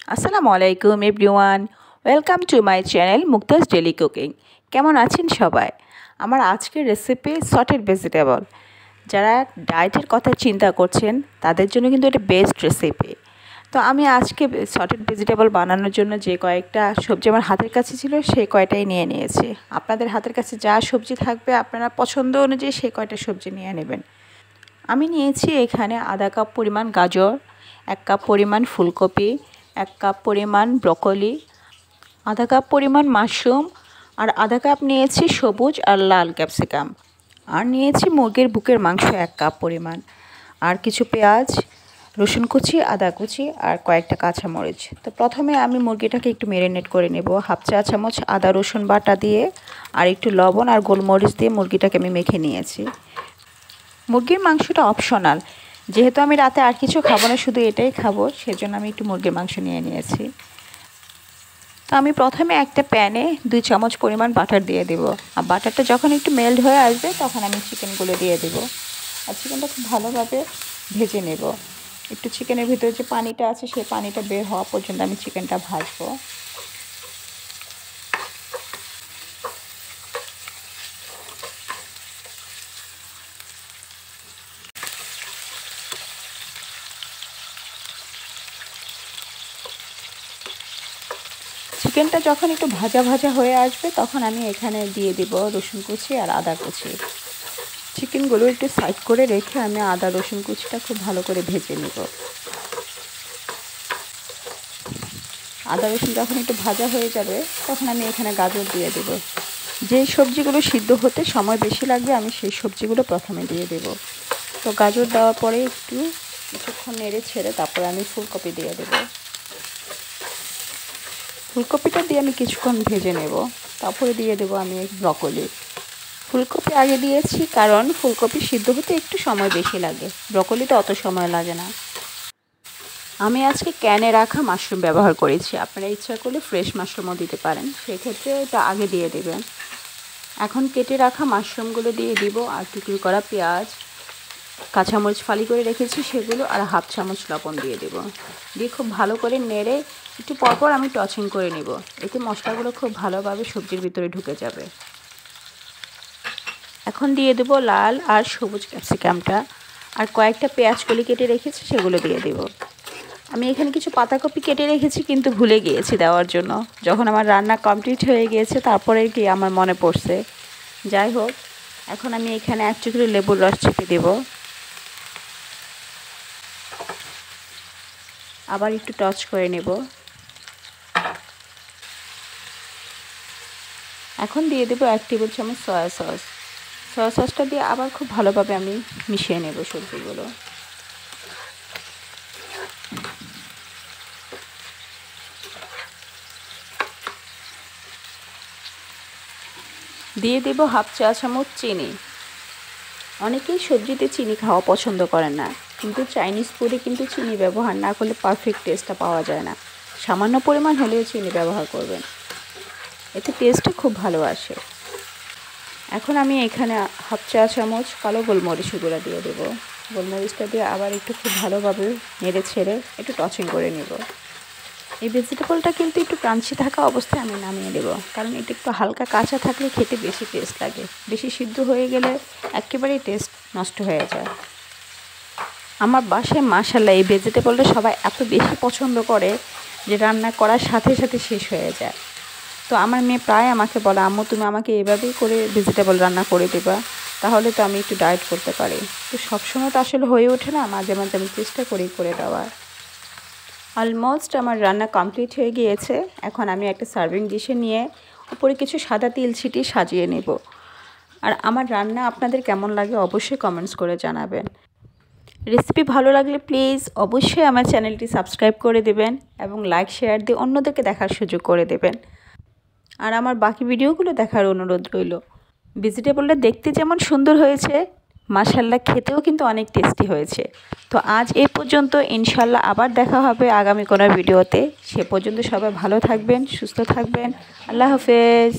আসসালামু আলাইকুম everyone, welcome to my channel Muktaz daily cooking. কেমন আছেন সবাই? আমার আজকের রেসিপি সটেড ভেজিটেবল। যারা ডায়েটের কথা চিন্তা করছেন তাদের জন্য কিন্তু এটা বেস্ট রেসিপি। তো আমি আজকে সটেড ভেজিটেবল বানানোর জন্য যে কয়েকটা সবজি আমার হাতের কাছে ছিল সেই কয়টাই নিয়ে নিয়েছি। আপনাদের হাতের কাছে যা সবজি থাকবে আপনারা পছন্দ অনুযায়ী সেই কয়টা সবজি নিয়ে নেবেন। আমি নিয়েছি এখানে আধা কাপ পরিমাণ গাজর, 1 কাপ পরিমাণ ফুলকপি, 1 কাপ পরিমাণ ব্রকলি, আধা কাপ পরিমাণ মাশরুম, আর আধা কাপ নিয়েছি সবুজ আর লাল ক্যাপসিকাম, আর নিয়েছি মুরগির বুকের মাংস 1 কাপ পরিমাণ, আর কিছু পেঁয়াজ, রসুন কুচি, আদা কুচি, আর কয়েকটা কাঁচামরিচ। তো প্রথমে আমি মুরগিটাকে একটু ম্যারিনেট করে নেব। হাফ চা চামচ আদা রসুন বাটা দিয়ে আর একটু লবণ আর গোলমরিচ দিয়ে মুরগিটাকে আমি মেখে নিয়েছি। মুরগির মাংসটা অপশনাল, যেহেতু আমি রাতে আর কিছু খাবো না, শুধু এটাই খাবো, সেজন্য আমি একটু মুরগির মাংস নিয়ে নিয়েছি। তো আমি প্রথমে একটা প্যানে 2 চামচ পরিমাণ বাটার দিয়ে দেব। আর বাটারটা যখন একটু মেল্ট হয়ে আসবে তখন আমি চিকেনগুলো দিয়ে দেব। আর চিকেনটা খুব ভালোভাবে ভেজে নেব। একটু চিকেনের ভিতরে যে পানিটা আছে সেই পানিটা বের হওয়া পর্যন্ত আমি চিকেনটা ভাজবো। চিকেনটা যখন একটু ভাজা ভাজা হয়ে আসবে তখন আমি এখানে দিয়ে দেব রসুন কুচি আর আদা কুচি। চিকেনগুলো একটু সাইড করে রেখে আমি আদা রসুন কুচিটা খুব ভালো করে ভেজে নেব। আদা রসুন যখন একটু ভাজা হয়ে যাবে তখন আমি এখানে গাজর দিয়ে দেব। যে সবজিগুলো সিদ্ধ হতে সময় বেশি লাগবে আমি সেই সবজিগুলো প্রথমে দিয়ে দেব। তো গাজর দেওয়ার পরে একটু কিছুক্ষণ নেড়ে ছেড়ে তারপরে আমি ফুলকপি দিয়ে দেব। ফুলকপিটা দিয়ে আমি কিছুক্ষণ ভেজে নেব। তারপরে দিয়ে দেব আমি ব্রকলি। ফুলকপি আগে দিয়েছি কারণ ফুলকপি সিদ্ধ হতে একটু সময় বেশি লাগে, ব্রকলিতে অত সময় লাগে না। আমি আজকে ক্যানে রাখা মাশরুম ব্যবহার করেছি, আপনারা ইচ্ছা করলে ফ্রেশ মাশরুমও দিতে পারেন, সেক্ষেত্রে এটা আগে দিয়ে দেবেন। এখন কেটে রাখা মাশরুমগুলো দিয়ে দিব, আর টুকরো করা পেঁয়াজ, কাঁচামরিচ ফালি করে রেখেছি সেগুলো, আর হাফ চামচ লবণ দিয়ে দেব। দিয়ে খুব ভালো করে নেড়ে একটু পরপর আমি টচিং করে নেব, এতে মশলাগুলো খুব ভালোভাবে সবজির ভিতরে ঢুকে যাবে। এখন দিয়ে দেব লাল আর সবুজ ক্যাপসিকামটা, আর কয়েকটা পেঁয়াজ কলি কেটে রেখেছি সেগুলো দিয়ে দেব। আমি এখানে কিছু পাতাকপি কেটে রেখেছি কিন্তু ভুলে গিয়েছি দেওয়ার জন্য। যখন আমার রান্না কমপ্লিট হয়ে গিয়েছে তারপরে কি আমার মনে পড়ছে। যাই হোক, এখন আমি এখানে 1 টুকরো লেবুর রস চেপে দেব। আবার একটু টচ করে নেব। এখন দিয়ে দেব 1 টেবিল চামচ সয়া সস। সয়া সসটা দিয়ে আবার খুব ভালোভাবে আমি মিশিয়ে নেব সবজিগুলো। দিয়ে দেব হাফ চা চামচ চিনি। অনেকেই সবজিতে চিনি খাওয়া পছন্দ করেন না, কিন্তু চাইনিজ ফুডে কিন্তু চিনি ব্যবহার না করলে পারফেক্ট টেস্টটা পাওয়া যায় না। সামান্য পরিমাণ হলেও চিনি ব্যবহার করবেন, এতে টেস্টটা খুব ভালো আসে। এখন আমি এখানে হাফ চা চামচ কালো গোলমরিচ গুঁড়া দিয়ে দেবো। গোলমরিচটা দিয়ে আবার একটু খুব ভালোভাবে নেড়ে ছেড়ে একটু টচিং করে নেব। এই ভেজিটেবলটা কিন্তু একটু ক্রাঞ্চি থাকা অবস্থায় আমি নামিয়ে দেবো, কারণ এটা একটু হালকা কাঁচা থাকলে খেতে বেশি টেস্ট লাগে। বেশি সিদ্ধ হয়ে গেলে একেবারেই টেস্ট নষ্ট হয়ে যায়। আমার বাসায় মাশাআল্লাহ এই ভেজিটেবলটা সবাই এত বেশি পছন্দ করে যে রান্না করার সাথে সাথে শেষ হয়ে যায়। তো আমার মেয়ে প্রায় আমাকে বলে, আম্মু তুমি আমাকে এভাবেই করে ভেজিটেবল রান্না করে দেবা, তাহলে তো আমি একটু ডায়েট করতে পারি। তো সবসময় তো আসলে হয়ে ওঠে না, মাঝে মাঝে আমি চেষ্টা করি করে দেওয়ার। অলমোস্ট আমার রান্না কমপ্লিট হয়ে গিয়েছে। এখন আমি একটা সার্ভিং ডিশে নিয়ে উপরে কিছু সাদা তিল ছিটিয়ে সাজিয়ে নেব। আর আমার রান্না আপনাদের কেমন লাগে অবশ্যই কমেন্টস করে জানাবেন। রেসিপি ভালো লাগলে প্লিজ অবশ্যই আমার চ্যানেলটি সাবস্ক্রাইব করে দেবেন এবং লাইক শেয়ার দিয়ে অন্যদেরকে দেখার সুযোগ করে দেবেন। আর আমার বাকি ভিডিওগুলো দেখার অনুরোধ রইল। ভেজিটেবলটা দেখতে যেমন সুন্দর হয়েছে, মাশাআল্লাহ খেতেও কিন্তু অনেক টেস্টি হয়েছে। তো আজ এই পর্যন্ত, ইনশাআল্লাহ আবার দেখা হবে আগামী কোনো ভিডিওতে। সে পর্যন্ত সবাই ভালো থাকবেন, সুস্থ থাকবেন। আল্লাহ হাফেজ।